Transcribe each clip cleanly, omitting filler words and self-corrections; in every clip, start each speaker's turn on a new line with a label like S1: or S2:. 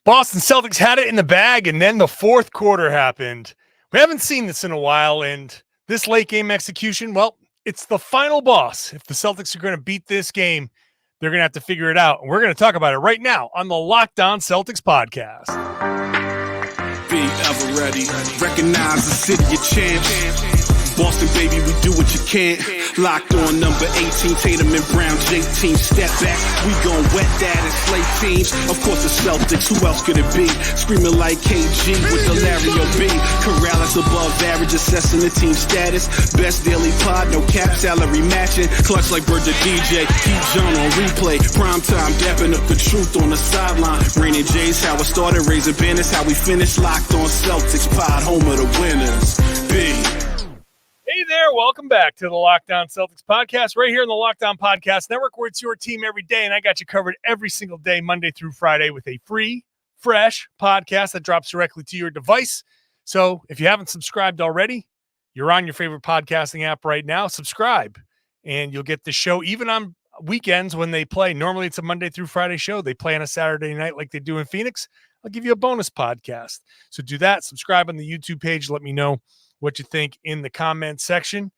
S1: Boston Celtics had it in the bag, and then the fourth quarter happened. We haven't seen this in a while, and this late game execution, well, it's the final boss. If the Celtics are going to beat this game, they're going to have to figure it out. And we're going to talk about it right now on the Locked On Celtics podcast.
S2: Be ever ready. Recognize the city of champs. Boston, baby, we do what you can't. Locked on number 18, Tatum and Brown, J-team, step back. We gon' wet that and slay teams. Of course, the Celtics, who else could it be? Screaming like KG with the Larry O.B. Karalis above average, assessing the team status. Best daily pod, no cap, salary matching. Clutch like Bird the DJ, keep John on replay. Prime time, dapping up the truth on the sideline. Raining J's, how it started, raising banners, how we finished. Locked on Celtics pod, home of the winners. B.
S1: Hey there, welcome back to the Locked On Celtics podcast, right here in the Locked On Podcast Network, where it's your team every day, and I got you covered every single day, Monday through Friday, with a free, fresh podcast that drops directly to your device. So if you haven't subscribed already, you're on your favorite podcasting app right now, subscribe, and you'll get the show even on weekends when they play. Normally it's a Monday through Friday show. They play on a Saturday night like they do in Phoenix. I'll give you a bonus podcast. So do that, subscribe on the YouTube page, let me know what you think in the comment section.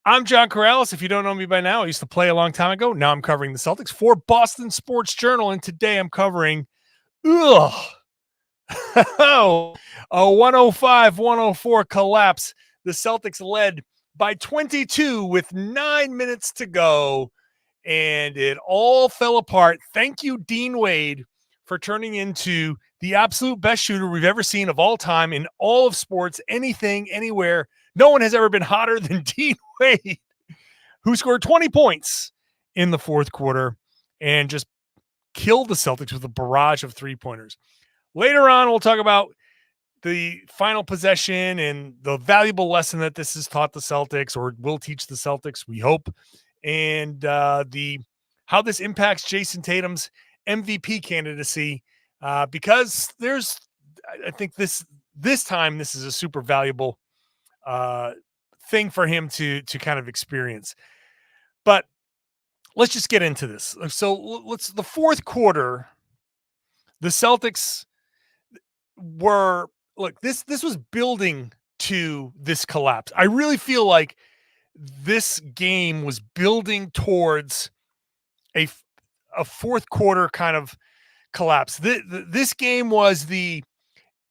S1: I'm John Karalis. If you don't know me by now, I used to play a long time ago. Now I'm covering the Celtics for Boston Sports Journal, and today I'm covering a 105-104 collapse. The Celtics led by 22 with 9 minutes to go, and it all fell apart. Thank you, Dean Wade, for turning into the absolute best shooter we've ever seen of all time in all of sports, anything, anywhere. No one has ever been hotter than Dean Wade, who scored 20 points in the fourth quarter and just killed the Celtics with a barrage of three-pointers. Later on, we'll talk about the final possession and the valuable lesson that this has taught the Celtics, or will teach the Celtics, we hope, and how this impacts Jayson Tatum's MVP candidacy, because I think this time this is a super valuable thing for him to kind of experience. But let's just get into this. So the fourth quarter, the Celtics were, this was building to this collapse. I really feel like this game was building towards a fourth quarter kind of collapse. This game was the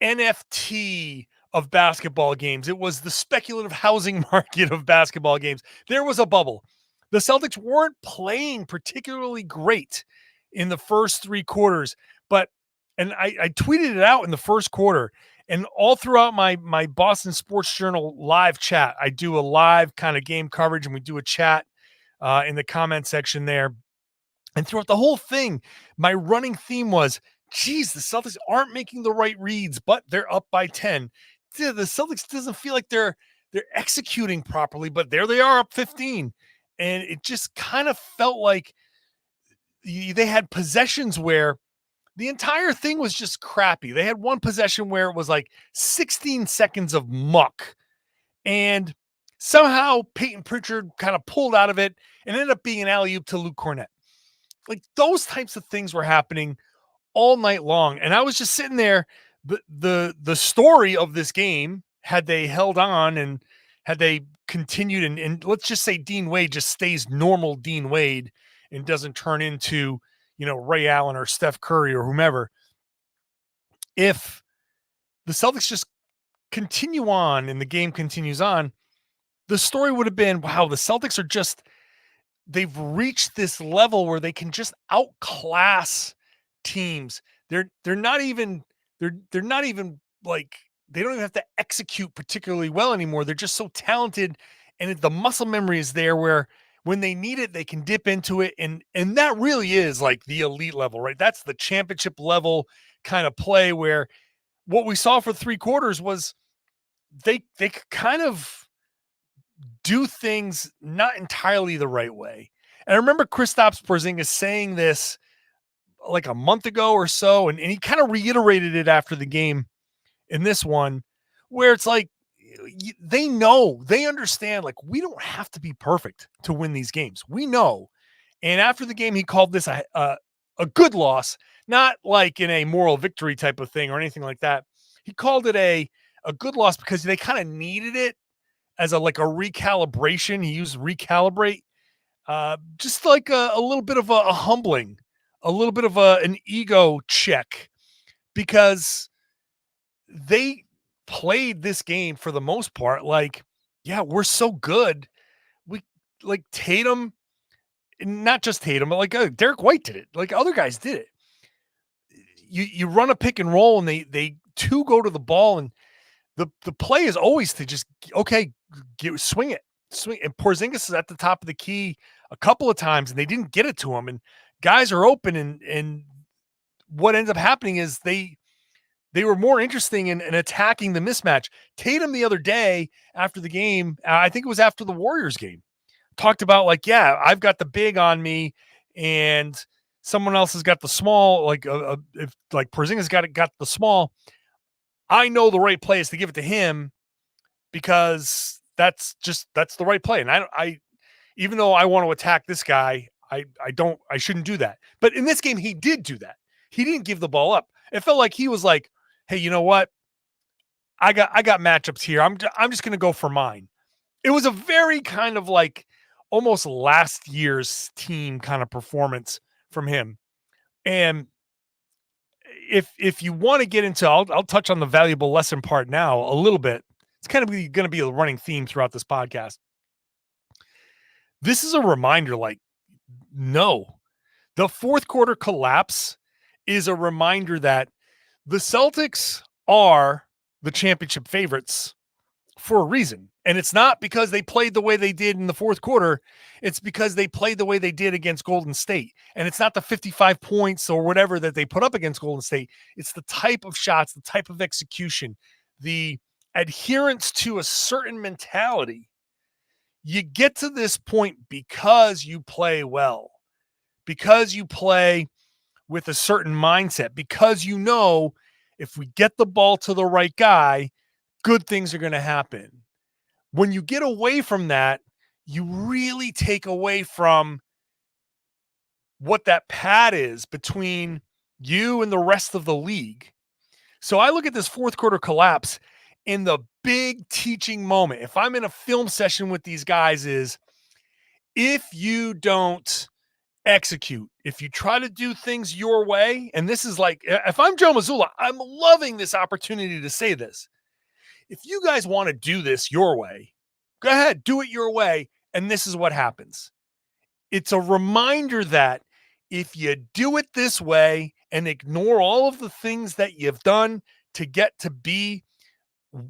S1: NFT of basketball games. It was the speculative housing market of basketball games. There was a bubble. The Celtics weren't playing particularly great in the first three quarters, and I tweeted it out in the first quarter, and all throughout my Boston Sports Journal live chat. I do a live kind of game coverage, and we do a chat in the comment section there. And throughout the whole thing, my running theme was, geez, the Celtics aren't making the right reads, but they're up by 10. The Celtics doesn't feel like they're executing properly, but there they are up 15. And it just kind of felt like they had possessions where the entire thing was just crappy. They had one possession where it was like 16 seconds of muck. And somehow Peyton Pritchard kind of pulled out of it and ended up being an alley-oop to Luke Cornett. Like, those types of things were happening all night long. And I was just sitting there. The story of this game, had they held on and had they continued, and let's just say Dean Wade just stays normal Dean Wade and doesn't turn into, Ray Allen or Steph Curry or whomever. If the Celtics just continue on and the game continues on, the story would have been, wow, the Celtics are just, they've reached this level where they can just outclass teams. They're not even like, they don't even have to execute particularly well anymore. They're just so talented, and the muscle memory is there where when they need it, they can dip into it. And that really is like the elite level, right? That's the championship level kind of play, where what we saw for three quarters was they kind of do things not entirely the right way. And I remember Kristaps Porzingis saying this like a month ago or so, and he kind of reiterated it after the game in this one, where it's like, they know, they understand, like, we don't have to be perfect to win these games. We know. And after the game, he called this a a good loss, not like in a moral victory type of thing or anything like that. He called it a good loss because they kind of needed it as a recalibration. He used recalibrate, just like a little bit of a humbling, a little bit of an ego check, because they played this game for the most part like, yeah, we're so good. We like Tatum, not just Tatum, but Derek White did it. Like other guys did it. You run a pick and roll and they two go to the ball, and the play is always to just, okay, swing it. And Porzingis is at the top of the key a couple of times and they didn't get it to him, and guys are open, and what ends up happening is they were more interesting in attacking the mismatch. Tatum the other day after the game, I think it was after the Warriors game, talked about yeah, I've got the big on me and someone else has got the small, if Porzingis got the small, I know the right play is to give it to him because that's the right play. And I even though I want to attack this guy, I shouldn't do that. But in this game, he did do that. He didn't give the ball up. It felt like he was like, hey, you know what? I got matchups here. I'm just going to go for mine. It was a very kind of almost last year's team kind of performance from him. And if you want to get into, I'll touch on the valuable lesson part now a little bit. It's kind of going to be a running theme throughout this podcast. This is a reminder, no, the fourth quarter collapse is a reminder that the Celtics are the championship favorites for a reason. And it's not because they played the way they did in the fourth quarter. It's because they played the way they did against Golden State. And it's not the 55 points or whatever that they put up against Golden State. It's the type of shots, the type of execution, the adherence to a certain mentality. You get to this point because you play well, because you play with a certain mindset, because you know if we get the ball to the right guy, good things are going to happen. When you get away from that, you really take away from what that pad is between you and the rest of the league. So I look at this fourth quarter collapse in the big teaching moment. If I'm in a film session with these guys, is if you don't execute, if you try to do things your way, and this is if I'm Joe Mazzulla, I'm loving this opportunity to say this. If you guys want to do this your way, go ahead, do it your way. And this is what happens. It's a reminder that if you do it this way and ignore all of the things that you've done to get to be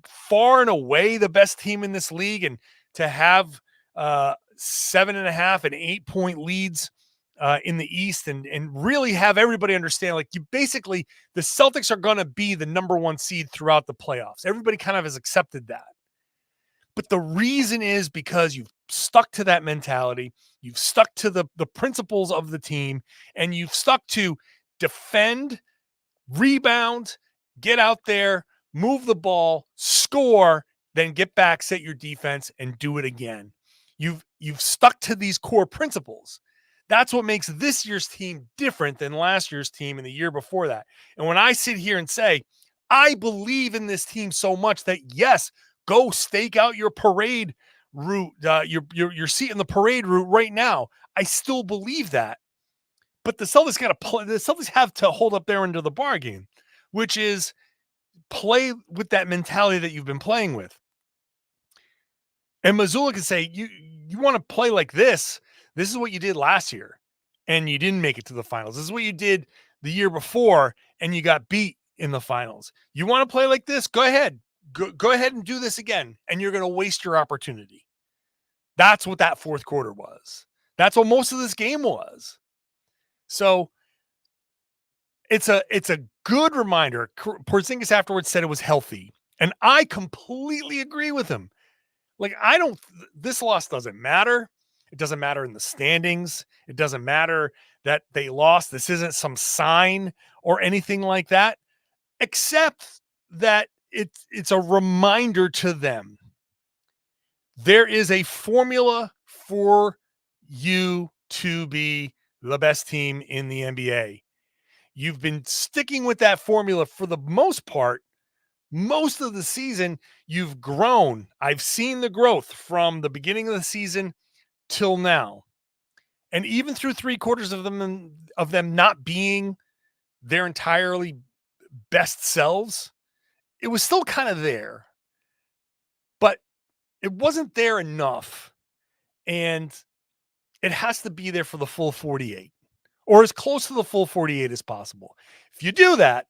S1: far and away the best team in this league, and to have 7.5 and 8 point leads in the East, and really have everybody understand, you basically, the Celtics are going to be the number one seed throughout the playoffs. Everybody kind of has accepted that. But the reason is because you've stuck to that mentality. You've stuck to the principles of the team, and you've stuck to defend, rebound, get out there, move the ball, score, then get back, set your defense, and do it again. You've stuck to these core principles. That's what makes this year's team different than last year's team and the year before that. And when I sit here and say, I believe in this team so much that, yes, go stake out your parade route, your seat in the parade route right now, I still believe that. But the Celtics the Celtics have to hold up their end of the bargain, which is play with that mentality that you've been playing with. And Mazzulla can say, you want to play like this. This is what you did last year, and you didn't make it to the finals. This is what you did the year before, and you got beat in the finals. You want to play like this? Go ahead. Go ahead and do this again, and you're going to waste your opportunity. That's what that fourth quarter was. That's what most of this game was. So it's a good reminder. Porzingis afterwards said it was healthy, and I completely agree with him. This loss doesn't matter. It doesn't matter in the standings. It doesn't matter that they lost. This isn't some sign or anything like that, except that it's a reminder to them. There is a formula for you to be the best team in the NBA. You've been sticking with that formula for the most part. Most of the season, you've grown. I've seen the growth from the beginning of the season till now. And even through 3/4 of them not being their entirely best selves, it was still kind of there. But it wasn't there enough. And it has to be there for the full 48 or as close to the full 48 as possible. If you do that,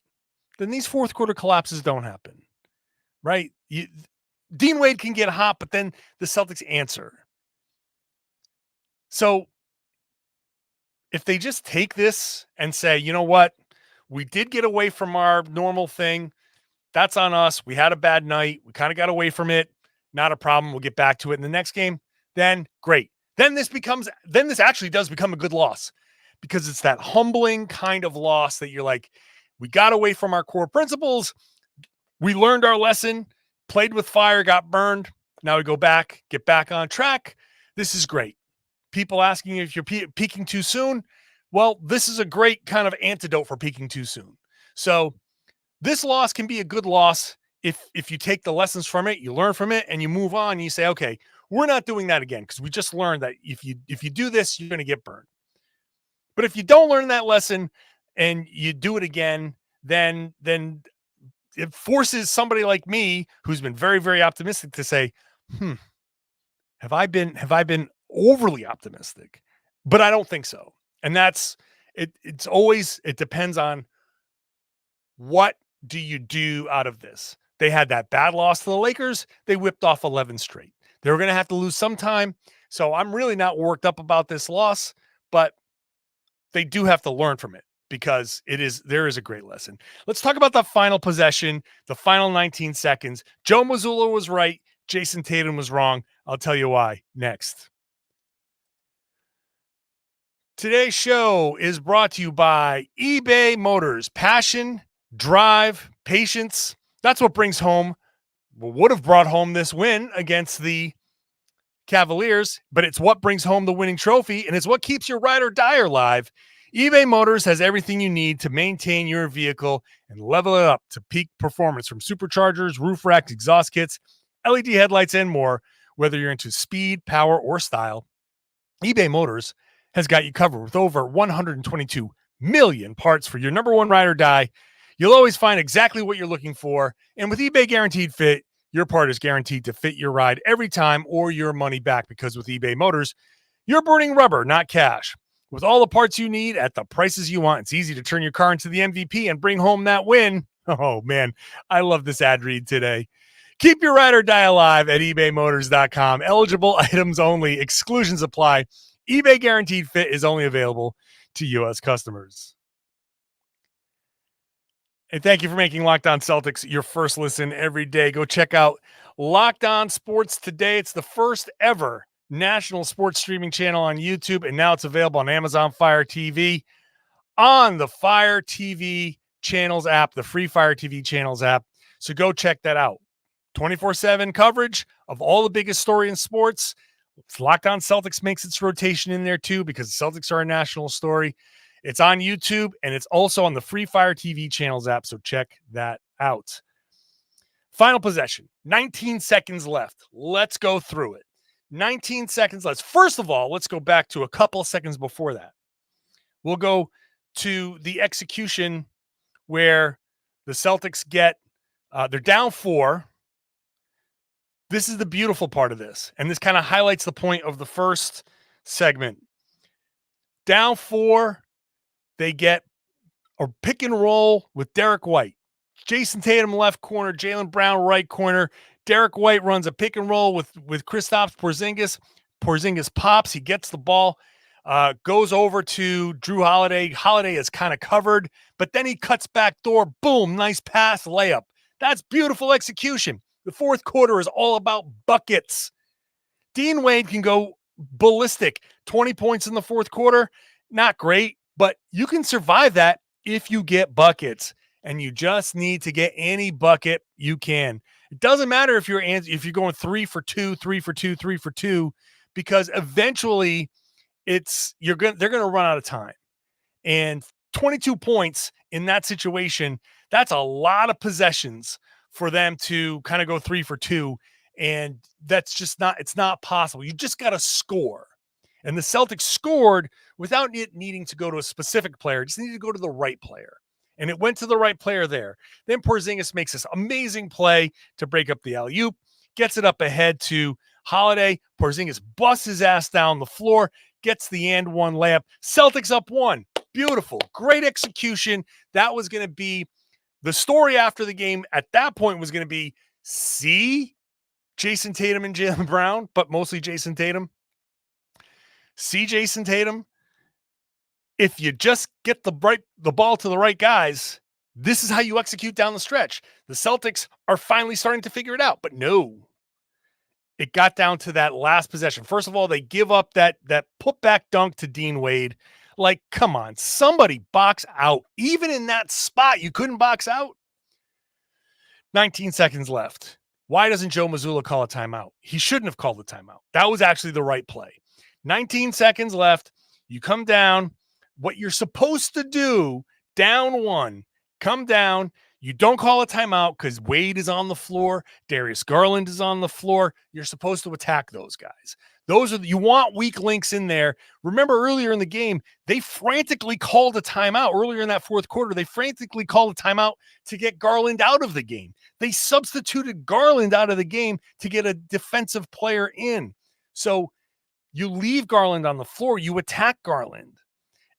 S1: then these fourth quarter collapses don't happen, right? Dean Wade can get hot, but then the Celtics answer. So if they just take this and say, you know what, we did get away from our normal thing. That's on us. We had a bad night. We kind of got away from it. Not a problem. We'll get back to it in the next game. Then great. Then this actually does become a good loss because it's that humbling kind of loss that you're like, we got away from our core principles. We learned our lesson, played with fire, got burned. Now we go back, get back on track. This is great. People asking if you're peaking too soon. Well, this is a great kind of antidote for peaking too soon. So this loss can be a good loss if you take the lessons from it, you learn from it, and you move on. And you say, okay, we're not doing that again because we just learned that if you do this, you're going to get burned. But if you don't learn that lesson and you do it again, then it forces somebody like me, who's been very, very optimistic, to say, have I been overly optimistic? But I don't think so. And that's it. It depends on what do you do out of this. They had that bad loss to the Lakers. They whipped off 11 straight. They were going to have to lose sometime. So I'm really not worked up about this loss, but they do have to learn from it because there is a great lesson. Let's talk about the final possession, the final 19 seconds. Joe Mazzulla was right. Jayson Tatum was wrong. I'll tell you why next. Today's show is brought to you by eBay Motors. Passion, drive, patience. That's what would have brought home this win against the Cavaliers, but it's what brings home the winning trophy, and it's what keeps your ride or die alive. eBay Motors has everything you need to maintain your vehicle and level it up to peak performance, from superchargers, roof racks, exhaust kits, LED headlights, and more. Whether you're into speed, power, or style, eBay Motors has got you covered with over 122 million parts for your number one ride or die. You'll always find exactly what you're looking for. And with eBay Guaranteed Fit, your part is guaranteed to fit your ride every time or your money back, because with eBay Motors, you're burning rubber, not cash. With all the parts you need at the prices you want, it's easy to turn your car into the MVP and bring home that win. Oh, man, I love this ad read today. Keep your ride or die alive at ebaymotors.com. Eligible items only. Exclusions apply. eBay Guaranteed Fit is only available to U.S. customers. And thank you for making Locked On Celtics your first listen every day. Go check out Locked On Sports Today. It's the first ever national sports streaming channel on YouTube, and now it's available on Amazon Fire TV, on the Fire TV channels app, the free Fire TV channels app. So go check that out. 24/7 coverage of all the biggest story in sports. Locked On Celtics makes its rotation in there too, because the Celtics are a national story. It's on YouTube, and it's also on the free Fire TV channels app, so check that out. Final possession, 19 seconds left. Let's go through it. 19 seconds left. First of all, let's go back to a couple of seconds before that. We'll go to the execution where the Celtics they're down 4. This is the beautiful part of this, and this kind of highlights the point of the first segment. Down 4, they get a pick and roll with Derek White. Jayson Tatum left corner, Jaylen Brown right corner. Derek White runs a pick and roll with Kristaps Porzingis. Porzingis pops. He gets the ball, goes over to Drew Holiday. Holiday is kind of covered, but then he cuts back door. Boom, nice pass, layup. That's beautiful execution. The fourth quarter is all about buckets. Dean Wade can go ballistic. 20 points in the fourth quarter, not great, but you can survive that if you get buckets, and you just need to get any bucket you can. It doesn't matter if you're going 3 for 2, 3 for 2, 3 for 2, because eventually they're going to run out of time. And 22 points in that situation. That's a lot of possessions for them to kind of go 3 for 2. And that's just not, it's not possible. You just got to score. And the Celtics scored without it needing to go to a specific player. It just needed to go to the right player. And it went to the right player there. Then Porzingis makes this amazing play to break up the alley-oop, gets it up ahead to Holiday. Porzingis busts his ass down the floor, gets the and one layup. Celtics up 1. Beautiful. Great execution. That was going to be the story after the game. At that point was going to be, see Jayson Tatum and Jaylen Brown, but mostly Jayson Tatum. See Jayson Tatum. If you just get the ball to the right guys, this is how you execute down the stretch. The Celtics are finally starting to figure it out, but no. It got down to that last possession. First of all, they give up that putback dunk to Dean Wade. Like, come on, somebody box out. Even in that spot, you couldn't box out. 19 seconds left. Why doesn't Joe Mazzulla call a timeout? He shouldn't have called the timeout. That was actually the right play. 19 seconds left. You come down. What you're supposed to do, down 1, come down. You don't call a timeout because Wade is on the floor. Darius Garland is on the floor. You're supposed to attack those guys. You want weak links in there. Remember earlier in the game, they frantically called a timeout. Earlier in that fourth quarter, they frantically called a timeout to get Garland out of the game. They substituted Garland out of the game to get a defensive player in. So you leave Garland on the floor. You attack Garland.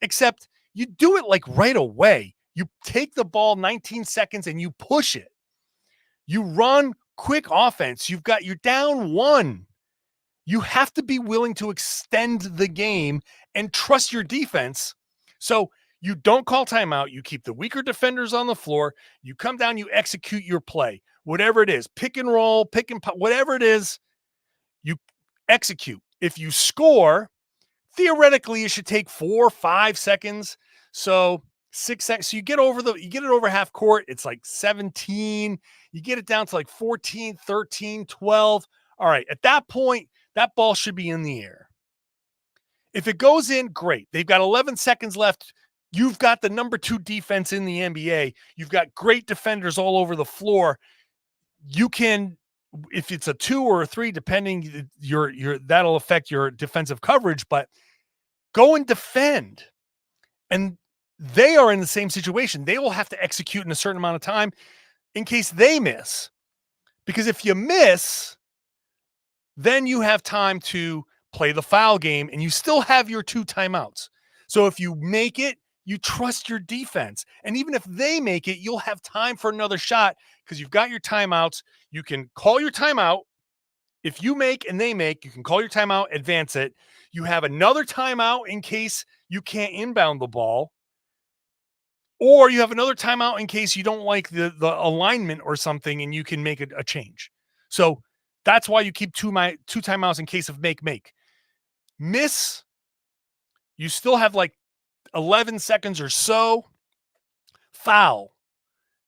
S1: Except you do it like right away. You take the ball 19 seconds and you push it. You run quick offense. You're down 1. You have to be willing to extend the game and trust your defense. So you don't call timeout. You keep the weaker defenders on the floor. You come down, you execute your play. Whatever it is, pick and roll, pick and pop, whatever it is, you execute. If you score, theoretically, it should take 4 or 5 seconds. So 6 seconds. So you get it over half court. It's like 17. You get it down to like 14, 13, 12. All right. At that point, that ball should be in the air. If it goes in, great. They've got 11 seconds left. You've got the number 2 defense in the NBA. You've got great defenders all over the floor. You can, if it's a 2 or a 3, depending, that'll affect your defensive coverage, but go and defend. And they are in the same situation. They will have to execute in a certain amount of time in case they miss. Because if you miss, then you have time to play the foul game and you still have your 2 timeouts. So if you make it, you trust your defense. And even if they make it, you'll have time for another shot because you've got your timeouts. You can call your timeout. If you make and they make, you can call your timeout, advance it. You have another timeout in case you can't inbound the ball. Or you have another timeout in case you don't like the alignment or something and you can make a change. So that's why you keep two timeouts in case of make. Miss, you still have like 11 seconds or so. Foul.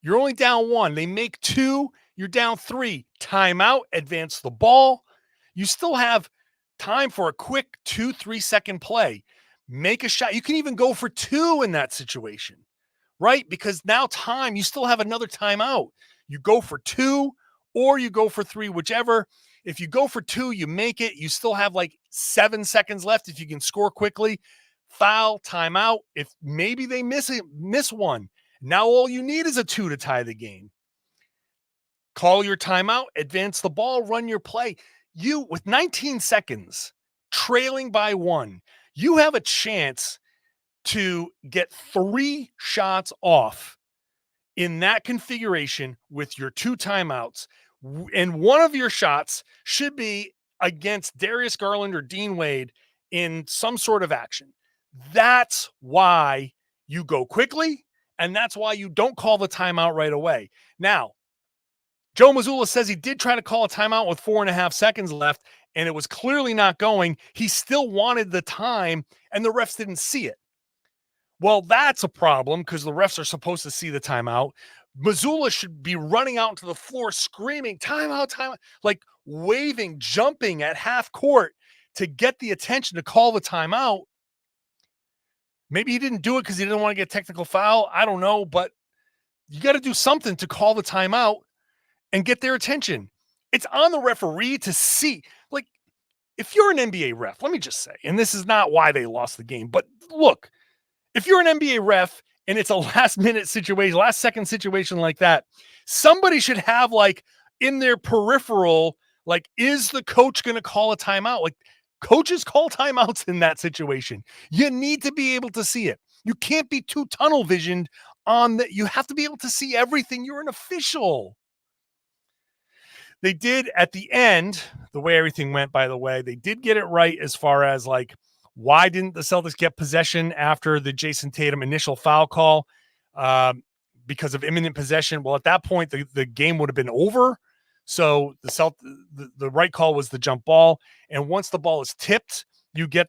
S1: You're only down 1. They make 2. You're down 3. Timeout. Advance the ball. You still have time for a quick 2-3 second play. Make a shot. You can even go for 2 in that situation, right? Because now you still have another timeout. You go for 2 or you go for 3, whichever. If you go for 2, you make it. You still have like 7 seconds left if you can score quickly. Foul, timeout. If maybe they miss one, now all you need is a 2 to tie the game. Call your timeout, advance the ball, run your play. You, with 19 seconds, trailing by 1, you have a chance to get 3 shots off in that configuration with your 2 timeouts. And one of your shots should be against Darius Garland or Dean Wade in some sort of action. That's why you go quickly, and that's why you don't call the timeout right away. Now, Joe Mazzulla says he did try to call a timeout with 4.5 seconds left, and it was clearly not going. He still wanted the time, and the refs didn't see it. Well, that's a problem because the refs are supposed to see the timeout. Mazzulla should be running out into the floor screaming, timeout, timeout, like waving, jumping at half court to get the attention to call the timeout. Maybe he didn't do it because he didn't want to get a technical foul. I don't know, but you got to do something to call the timeout and get their attention. It's on the referee to see. Like, if you're an NBA ref, let me just say, and this is not why they lost the game, but look, if you're an NBA ref and it's a last-minute situation, last-second situation like that, somebody should have, like, in their peripheral, like, is the coach going to call a timeout? Like, coaches call timeouts in that situation. You need to be able to see it. You can't be too tunnel visioned on that. You have to be able to see everything. You're an official. They did at the end, the way everything went, by the way, they did get it right as far as, like, why didn't the Celtics get possession after the Jayson Tatum initial foul call? Because of imminent possession. Well, at that point, the game would have been over. So the right call was the jump ball. And once the ball is tipped, you get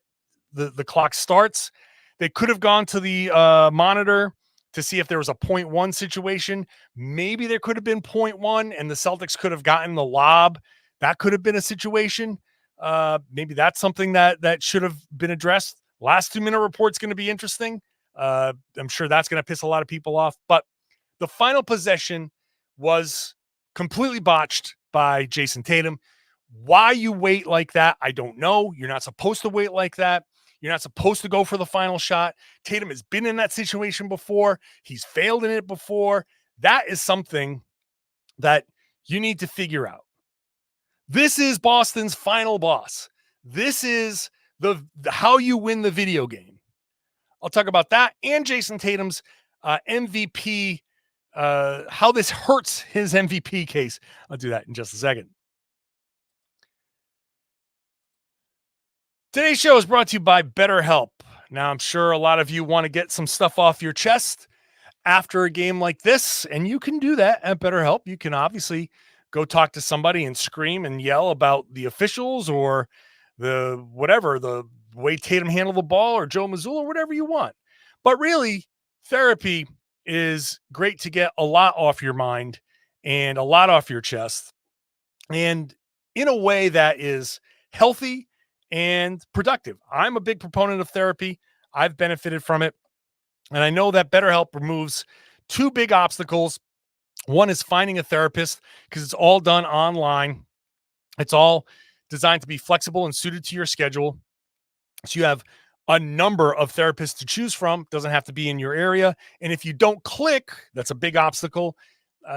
S1: the clock starts. They could have gone to the monitor to see if there was a 0.1 situation. Maybe there could have been 0.1 and the Celtics could have gotten the lob. That could have been a situation. Maybe that's something that should have been addressed. Last 2-minute report's going to be interesting. I'm sure that's going to piss a lot of people off. But the final possession was completely botched by Jayson Tatum. Why you wait like that, I don't know. You're not supposed to wait like that. You're not supposed to go for the final shot. Tatum has been in that situation before. He's failed in it before. That is something that you need to figure out. This is Boston's final boss. This is the how you win the video game. I'll talk about that and Jayson Tatum's MVP, how this hurts his MVP case. I'll do that in just a second. Today's show is brought to you by BetterHelp. Now, I'm sure a lot of you want to get some stuff off your chest after a game like this, and you can do that at BetterHelp. You can obviously go talk to somebody and scream and yell about the officials or the way Tatum handled the ball or Joe Mazzulla or whatever you want. But really, therapy is great to get a lot off your mind and a lot off your chest, and in a way that is healthy and productive. I'm a big proponent of therapy. I've benefited from it. And I know that BetterHelp removes two big obstacles. One is finding a therapist because it's all done online. It's all designed to be flexible and suited to your schedule. So you have a number of therapists to choose from. Doesn't have to be in your area. And if you don't click, that's a big obstacle.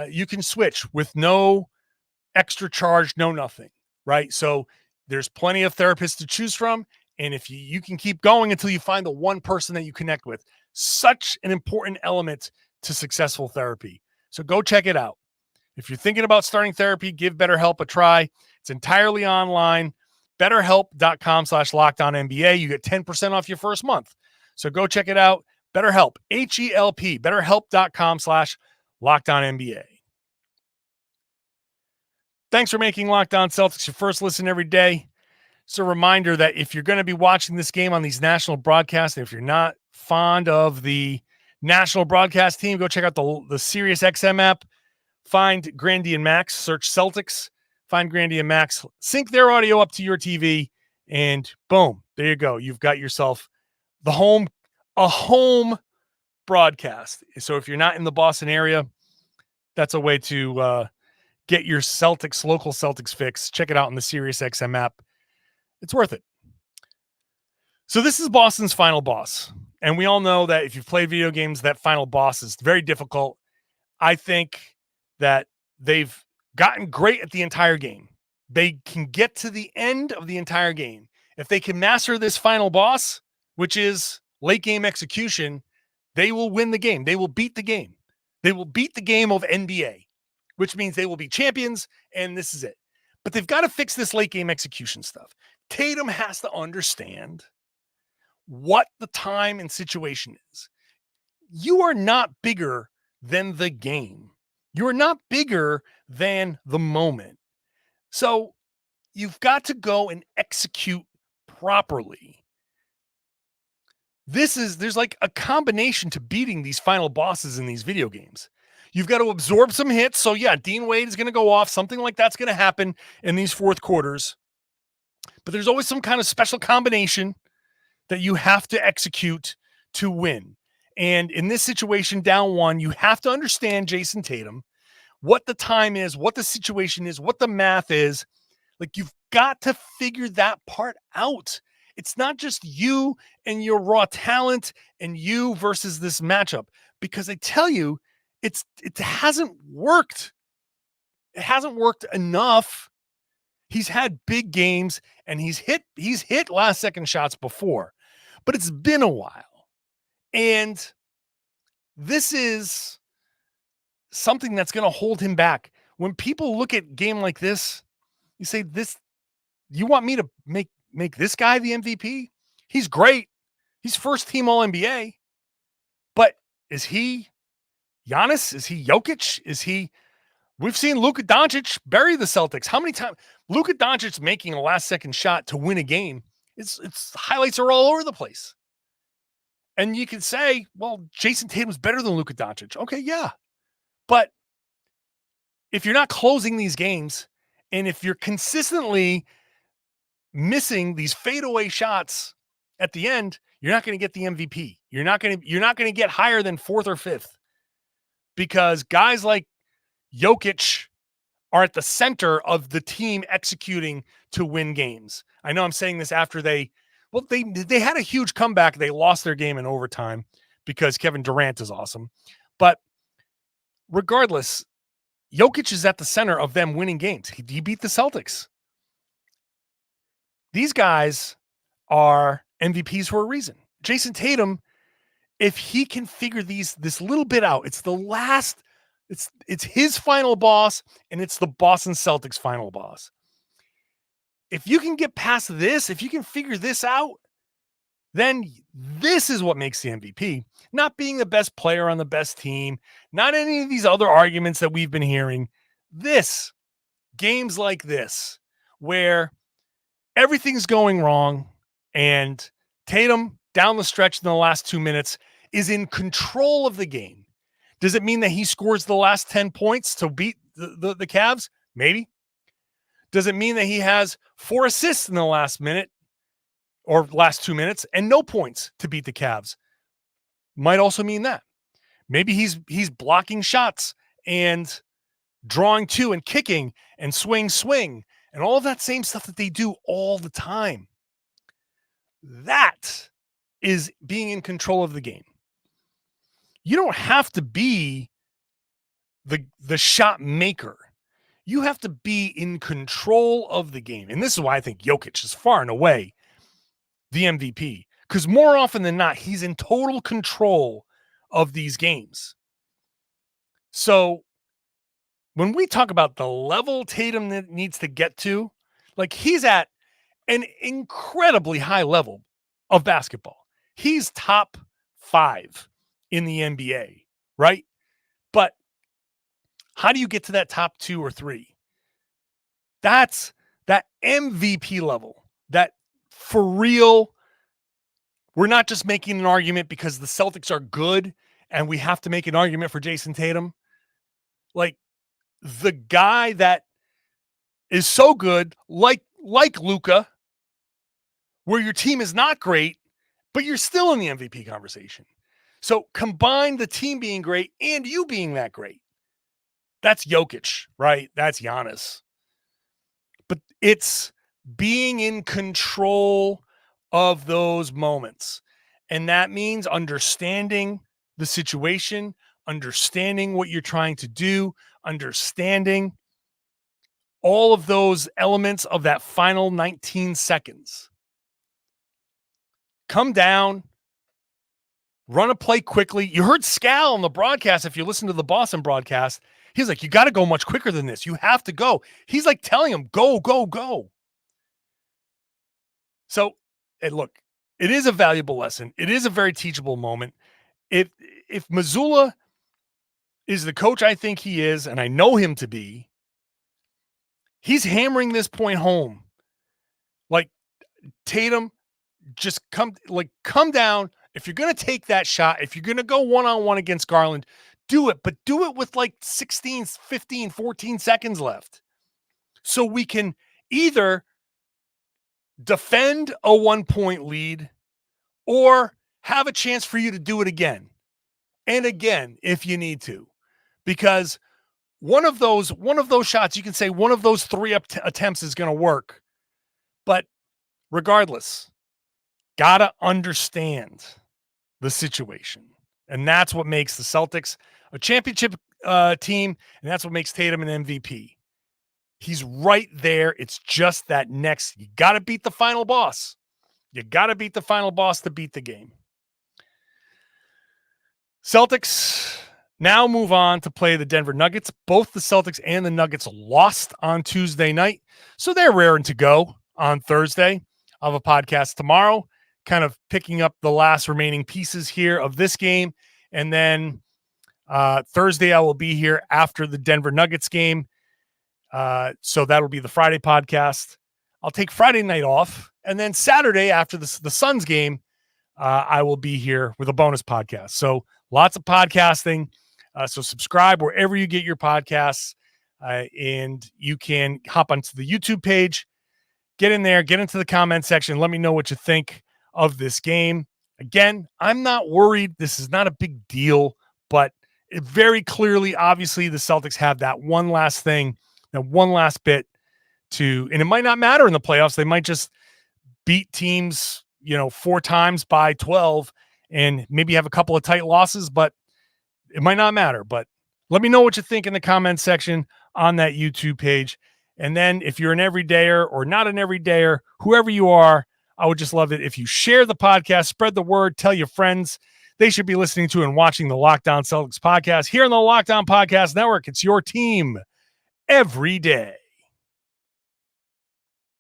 S1: You can switch with no extra charge, no nothing, right? So there's plenty of therapists to choose from. And if you can keep going until you find the one person that you connect with. Such an important element to successful therapy. So go check it out. If you're thinking about starting therapy, give BetterHelp a try. It's entirely online. BetterHelp.com/LockedOnNBA. You get 10% off your first month. So go check it out. BetterHelp, H-E-L-P, BetterHelp.com/LockedOnNBA. Thanks for making Locked On Celtics your first listen every day. It's a reminder that if you're going to be watching this game on these national broadcasts, and if you're not fond of the national broadcast team, go check out the Sirius XM app. Find Grandy and Max, search Celtics, find Grandy and Max, sync their audio up to your TV, and boom, there you go. You've got yourself a home broadcast. So if you're not in the Boston area, that's a way to get your local Celtics fix. Check it out on the Sirius XM app. It's worth it. So this is Boston's final boss. And we all know that if you've played video games, that final boss is very difficult. I think that they've gotten great at the entire game. They can get to the end of the entire game. If they can master this final boss, which is late game execution, they will win the game. They will beat the game. They will beat the game of NBA, which means they will be champions, and this is it. But they've got to fix this late game execution stuff. Tatum has to understand what the time and situation is. You are not bigger than the game. You are not bigger than the moment. So you've got to go and execute properly. There's like a combination to beating these final bosses in these video games. You've got to absorb some hits. So yeah, Dean Wade is going to go off. Something like that's going to happen in these fourth quarters. But there's always some kind of special combination that you have to execute to win. And in this situation, down 1, you have to understand Jayson Tatum, what the time is, what the situation is, what the math is. Like, you've got to figure that part out. It's not just you and your raw talent and you versus this matchup, because I tell you, it hasn't worked. It hasn't worked enough. He's had big games and he's hit last second shots before, but it's been a while. And this is something that's going to hold him back. When people look at a game like this, you say, you want me to make this guy the MVP? He's great. He's first team All NBA. But is he Giannis? Is he Jokic? We've seen Luka Doncic bury the Celtics. How many times Luka Doncic making a last second shot to win a game? It's highlights are all over the place. And you can say, well, Jayson Tatum's better than Luka Doncic. Okay, yeah. But if you're not closing these games, and if you're consistently missing these fadeaway shots at the end, you're not going to get the MVP. You're not going to get higher than 4th or 5th, because guys like Jokic are at the center of the team executing to win games. I know I'm saying this after they had a huge comeback. They lost their game in overtime because Kevin Durant is awesome. But regardless, Jokic is at the center of them winning games. He beat the Celtics. These guys are MVPs for a reason. Jayson Tatum, if he can figure this little bit out, it's his final boss, and it's the Boston Celtics final boss. If you can get past this, if you can figure this out, then this is what makes the MVP. Not being the best player on the best team, not any of these other arguments that we've been hearing. Games like this, where everything's going wrong, and Tatum, down the stretch in the last 2 minutes, is in control of the game. Does it mean that he scores the last 10 points to beat the Cavs? Maybe. Does it mean that he has 4 assists in the last minute or last 2 minutes and no points to beat the Cavs? Might also mean that. Maybe he's blocking shots and drawing 2 and kicking and swing and all of that same stuff that they do all the time. That is being in control of the game. You don't have to be the shot maker. You have to be in control of the game. And this is why I think Jokic is far and away the MVP. Because more often than not, he's in total control of these games. So when we talk about the level Tatum needs to get to, like, he's at an incredibly high level of basketball. He's top 5 in the NBA, right? But how do you get to that top 2 or 3? That's that MVP level, that for real, we're not just making an argument because the Celtics are good and we have to make an argument for Jayson Tatum. Like, the guy that is so good, like Luka, where your team is not great, but you're still in the MVP conversation. So combine the team being great and you being that great. That's Jokic, right? That's Giannis. But it's being in control of those moments. And that means understanding the situation, understanding what you're trying to do, understanding all of those elements of that final 19 seconds. Come down, run a play quickly. You heard Scal on the broadcast. If you listen to the Boston broadcast, he's like, you got to go much quicker than this. You have to go. He's like telling him, go, go, go. So, look, it is a valuable lesson. It is a very teachable moment. If Mazzulla is the coach I think he is, and I know him to be, he's hammering this point home. Like, Tatum, just come down. If you're going to take that shot, if you're going to go one-on-one against Garland, do it, but do it with like 16, 15, 14 seconds left. So we can either defend a 1-point lead or have a chance for you to do it again and again if you need to, because one of those shots, you can say one of those 3 attempts is going to work, but regardless, gotta understand the situation. And that's what makes the Celtics a championship team, and that's what makes Tatum an MVP. He's right there. It's just that next, you got to beat the final boss. You got to beat the final boss to beat the game. Celtics now move on to play the Denver Nuggets. Both the Celtics and the Nuggets lost on Tuesday night, so they're raring to go on Thursday. I'll have a podcast tomorrow, kind of picking up the last remaining pieces here of this game. And then Thursday, I will be here after the Denver Nuggets game. So that'll be the Friday podcast. I'll take Friday night off. And then Saturday, after the Suns game, I will be here with a bonus podcast. So lots of podcasting. So subscribe wherever you get your podcasts. And you can hop onto the YouTube page. Get in there, get into the comment section. Let me know what you think of this game. Again, I'm not worried. This is not a big deal, but it very clearly, obviously, the Celtics have that one last thing, that one last bit to, and it might not matter in the playoffs. They might just beat teams, 4 times by 12 and maybe have a couple of tight losses, but it might not matter. But let me know what you think in the comment section on that YouTube page. And then if you're an everydayer or not an everydayer, whoever you are, I would just love it if you share the podcast, spread the word, tell your friends. They should be listening to and watching the Lockdown Celtics podcast here on the Lockdown Podcast Network. It's your team every day.